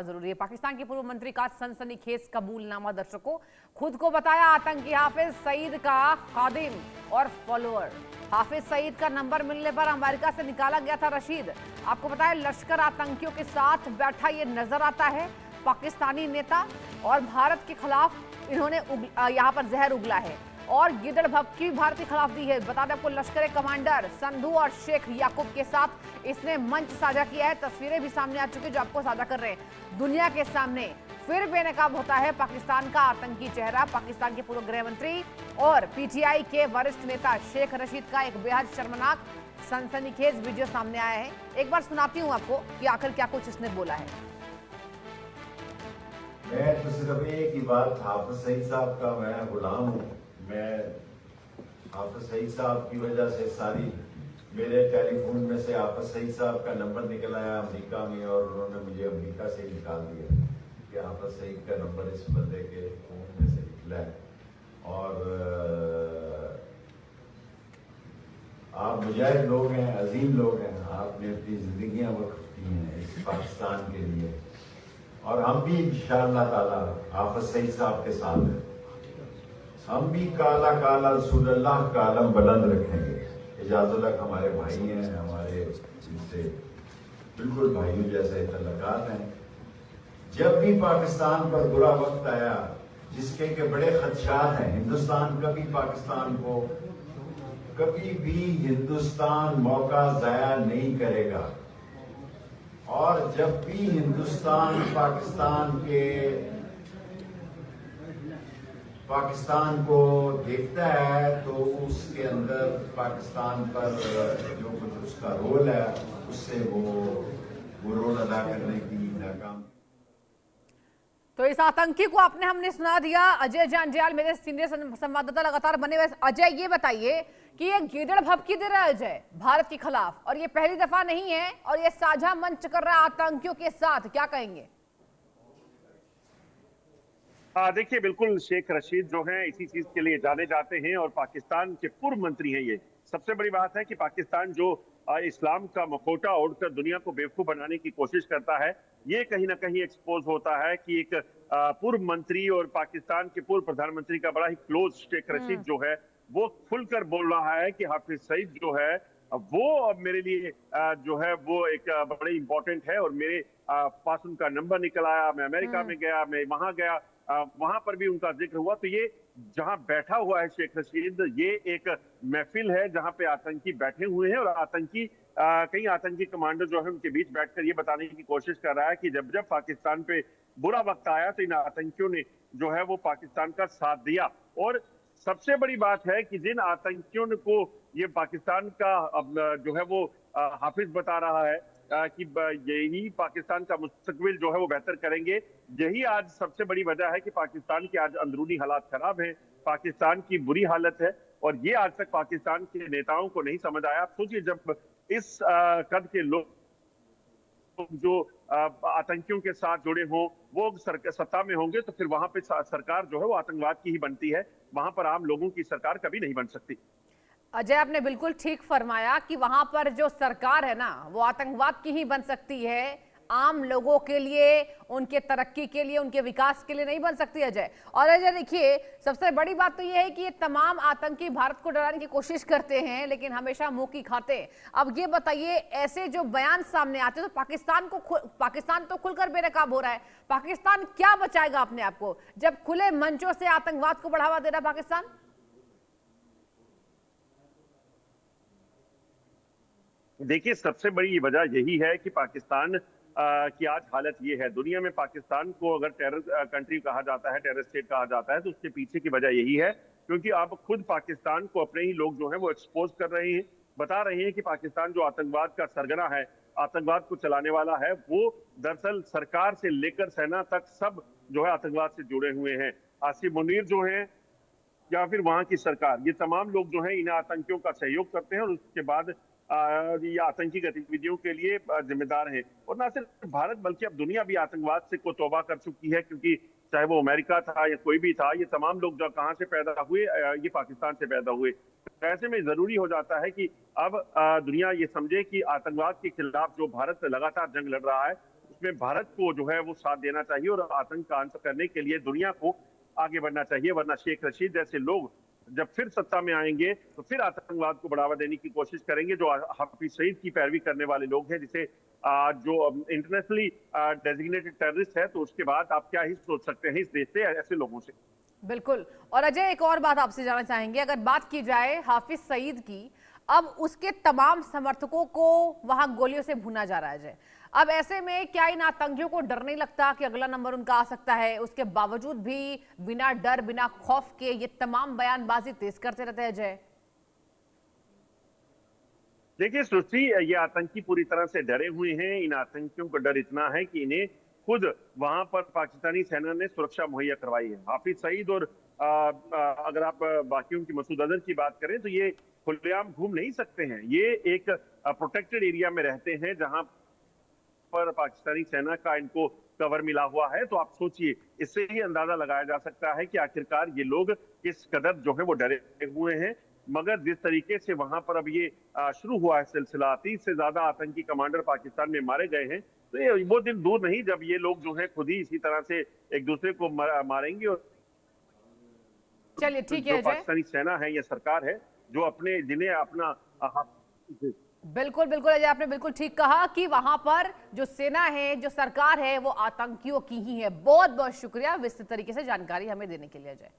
जरूरी है। पाकिस्तान के पूर्व मंत्री का सनसनीखेज कबूलनामा दर्शकों, खुद को बताया आतंकी हाफिज सईद का खादिम और फॉलोअर। हाफिज सईद का नंबर मिलने पर अमेरिका से निकाला गया था रशीद। आपको बताया लश्कर आतंकियों के साथ बैठा ये नजर आता है पाकिस्तानी नेता, और भारत के खिलाफ इन्होंने यहाँ पर जहर उगला है और गिदड़ भभकी भारत के खिलाफ दी है। बता दें आपको, लश्कर कमांडर संधू और शेख याकूब के साथ इसने मंच साझा किया है। तस्वीरें भी सामने आ चुकी है जो आपको साझा कर रहे हैं दुनिया के सामने। फिर बेनकाब होता है पाकिस्तान का आतंकी चेहरा। पाकिस्तान के पूर्व गृह मंत्री और पीटीआई के वरिष्ठ नेता शेख रशीद का एक बेहद शर्मनाक सनसनीखेज वीडियो सामने आया है। एक बार सुनाती हूँ आपको कि आखिर क्या कुछ इसने बोला है। मैं तो सिर्फ एक ही बात, हाफिज सईद साहब का मैं गुलाम हूँ। मैं हाफिज सईद साहब की वजह से सारी मेरे टेलीफोन में से हाफिज सईद साहब का नंबर निकल आया अमेरिका में, और उन्होंने मुझे अमेरिका से निकाल दिया कि हाफिज सईद का नंबर इस बंदे के फोन में से निकला है। और आप मुजाहिद लोग हैं, अजीम लोग हैं, आपने अपनी जिंदगियां वक्फ की हैं इस पाकिस्तान के लिए, और हम भी इंशाअल्लाह ताला हाफिज सईद साहब के साथ हैं। हम भी काला काला रसूलुल्लाह का आलम बुलंद रखेंगे। इजाजत तक हमारे भाई हैं, हमारे जिनसे बिल्कुल भाइयों जैसे तल्लुकात हैं। जब भी पाकिस्तान पर बुरा वक्त आया, जिसके के बड़े खदशात हैं, हिंदुस्तान कभी भी हिंदुस्तान मौका जाया नहीं करेगा। और जब भी हिंदुस्तान पाकिस्तान को देखता है तो उसके अंदर पाकिस्तान पर जो कुछ उसका रोल है उससे वो रोल अदा करने की नाकाम। तो इस आतंकी को हमने सुना दिया। अजय जांजियाल मेरे सीनियर संवाददाता लगातार बने हुए। अजय, ये बताइए कि ये गिदड़ भभकी दे रहा है अजय भारत के खिलाफ, और ये पहली दफा नहीं है, और ये साझा मंच कर रहा है आतंकियों के साथ, क्या कहेंगे? देखिए, बिल्कुल शेख रशीद जो हैं इसी चीज के लिए जाने जाते हैं और पाकिस्तान के पूर्व मंत्री हैं। ये सबसे बड़ी बात है कि पाकिस्तान जो इस्लाम का मखौटा ओढ़कर दुनिया को बेवकूफ बनाने की कोशिश करता है, ये कहीं ना कहीं एक्सपोज होता है कि एक पूर्व मंत्री और पाकिस्तान के पूर्व प्रधानमंत्री का बड़ा ही क्लोज शेख रशीद जो है वो खुलकर बोल रहा है कि हाफिज सईद जो है वो मेरे लिए जो है वो एक बड़े इंपॉर्टेंट है, और मेरे पास उनका नंबर निकल आया, मैं अमेरिका में गया, मैं वहां गया, वहां पर भी उनका जिक्र हुआ। तो ये जहां बैठा हुआ है शेख रशीद, ये एक महफिल है जहां पे आतंकी बैठे हुए हैं, और आतंकी कई आतंकी कमांडर जो है उनके बीच बैठकर ये बताने की कोशिश कर रहा है कि जब जब पाकिस्तान पे बुरा वक्त आया तो इन आतंकियों ने जो है वो पाकिस्तान का साथ दिया। और सबसे बड़ी बात है कि जिन आतंकियों को ये पाकिस्तान का जो है वो हाफिज बता रहा है कि यही पाकिस्तान का मुस्तकबिल जो है वो बेहतर करेंगे, यही आज सबसे बड़ी वजह है कि पाकिस्तान के आज अंदरूनी हालात खराब हैं, पाकिस्तान की बुरी हालत है, और ये आज तक पाकिस्तान के नेताओं को नहीं समझ आया। आप सोचिए, जब इस कद के लोग जो आतंकियों के साथ जुड़े हों वो सत्ता में होंगे, तो फिर वहां पे सरकार जो है वो आतंकवाद की ही बनती है, वहां पर आम लोगों की सरकार कभी नहीं बन सकती। अजय, आपने बिल्कुल ठीक फरमाया कि वहां पर जो सरकार है ना वो आतंकवाद की ही बन सकती है, आम लोगों के लिए, उनके तरक्की के लिए, उनके विकास के लिए नहीं बन सकती अजय। और अजय देखिए, सबसे बड़ी बात तो ये है कि ये तमाम आतंकी भारत को डराने की कोशिश करते हैं लेकिन हमेशा मुंह की खाते हैं। अब ये बताइए, ऐसे जो बयान सामने आते हैं तो पाकिस्तान तो खुलकर बेनकाब हो रहा है। पाकिस्तान क्या बचाएगा अपने आप को जब खुले मंचों से आतंकवाद को बढ़ावा दे रहा है पाकिस्तान? देखिए, सबसे बड़ी वजह यही है कि पाकिस्तान की आज हालत ये है। दुनिया में पाकिस्तान को अगर टेरर कंट्री कहा जाता है, टेरर स्टेट कहा जाता है, तो उसके पीछे की वजह यही है क्योंकि आप खुद पाकिस्तान को अपने ही लोग जो है वो एक्सपोज कर रहे हैं, बता रहे हैं कि पाकिस्तान जो आतंकवाद का सरगना है, आतंकवाद को चलाने वाला है, वो दरअसल सरकार से लेकर सेना तक सब जो है आतंकवाद से जुड़े हुए हैं। आसिम मुनीर जो है या फिर वहां की सरकार, ये तमाम लोग जो है इन आतंकियों का सहयोग करते हैं और उसके बाद ये आतंकी गतिविधियों के लिए जिम्मेदार हैं। और न सिर्फ भारत बल्कि अब दुनिया भी आतंकवाद से को तौबा कर चुकी है, क्योंकि चाहे वो अमेरिका था या कोई भी था, ये तमाम लोग जो कहां से पैदा हुए, ये पाकिस्तान से पैदा हुए। ऐसे में जरूरी हो जाता है कि अब दुनिया ये समझे कि आतंकवाद के खिलाफ जो भारत लगातार जंग लड़ रहा है उसमें भारत को जो है वो साथ देना चाहिए और आतंक का अंत करने के लिए दुनिया को आगे बढ़ना चाहिए। वरना शेख रशीद जैसे लोग जब फिर सत्ता में आएंगे तो फिर आतंकवाद को बढ़ावा देने की कोशिश करेंगे। जो हाफिज सईद की पैरवी करने वाले लोग हैं, जिसे जो इंटरनेशनली डेजिग्नेटेड टेररिस्ट है, तो उसके बाद आप क्या ही सोच सकते हैं इस देश से ऐसे लोगों से। बिल्कुल। और अजय, एक और बात आपसे जानना चाहेंगे, अगर बात की जाए हाफिज सईद की, अब उसके तमाम समर्थकों को वहां गोलियों से भुना जा रहा है अजय। अब ऐसे में क्या इन आतंकियों को डर नहीं लगता कि अगला नंबर उनका आ सकता है? उसके बावजूद भी बिना डर बिना खौफ के ये तमाम बयानबाजी तेज करते रहते हैं अजय। देखिए सृष्टि, ये आतंकी पूरी तरह से डरे हुए हैं। इन आतंकियों को डर इतना है कि इन्हें खुद वहां पर पाकिस्तानी सेना ने सुरक्षा मुहैया करवाई है। हाफिज सईद और अगर आप बाकियों की, मसूद अजहर की बात करें, तो ये खुलेआम घूम नहीं सकते हैं। ये एक प्रोटेक्टेड एरिया में रहते हैं जहां पर पाकिस्तानी सेना का इनको कवर मिला हुआ है। तो आप सोचिए, इससे ही अंदाजा लगाया जा सकता है कि आखिरकार ये लोग किस कदर जो है वो डरे हुए हैं। मगर जिस तरीके से वहां पर अब ये शुरू हुआ है सिलसिला, 30 से ज्यादा आतंकी कमांडर पाकिस्तान में मारे गए हैं, तो ये वो दिन दूर नहीं जब ये लोग जो है खुद ही इसी तरह से एक दूसरे को मारेंगे। और चलिए ठीक है अजय, पाकिस्तानी सेना है या सरकार है जो अपने जिन्हें अपना बिल्कुल बिल्कुल अजय, आपने बिल्कुल ठीक कहा कि वहां पर जो सेना है, जो सरकार है, वो आतंकियों की ही है। बहुत बहुत शुक्रिया विस्तृत तरीके से जानकारी हमें देने के लिए अजय।